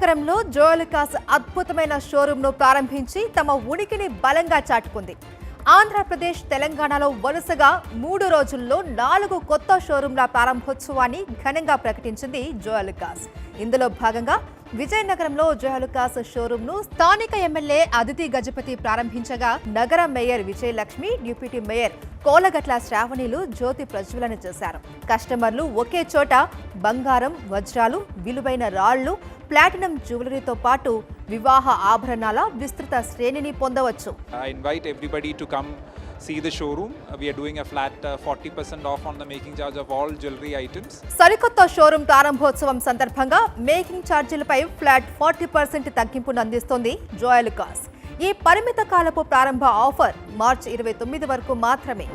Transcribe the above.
విజయనగరంలో జోయలుకాస్ అద్భుతమైన షోరూంను ప్రారంభించి తమ ఉనికిని బలంగా చాటుకుంది. ఆంధ్రప్రదేశ్, తెలంగాణలో వరుసగా 3 రోజుల్లో 4 కొత్త షోరూంల ప్రారంభోత్సవాన్ని ఘనంగా ప్రకటించింది జోయలుకాస్. ఇందులో భాగంగా విజయనగరంలో జోయలుకాస్ షోరూంను స్థానిక ఎమ్మెల్యే అదితి గజపతి ప్రారంభించగా నగర mayor Vijayalakshmi, deputy mayor Kolagatla శ్రావణిలు జ్యోతి ప్రజ్వలన చేశారు. కస్టమర్లు ఒకే చోట బంగారం, వజ్రాలు, విలువైన రాళ్లు, ప్లాటినం జ్యువెలరీతో పాటు వివాహ ఆభరణాల విస్తృత శ్రేణిని పొందవచ్చు. I invite everybody to come see the showroom. We are doing a flat 40% off on the making charge of all jewelry items. సరికొత్త షోరూం ప్రారంభోత్సవం సందర్భంగా మేకింగ్ ఛార్జీలపై ఫ్లాట్ 40% తగ్గింపును అందిస్తోంది జోయలుకాస్. ఈ పరిమిత కాలపు ప్రారంభ ఆఫర్ మార్చి 29 వరకు మాత్రమే.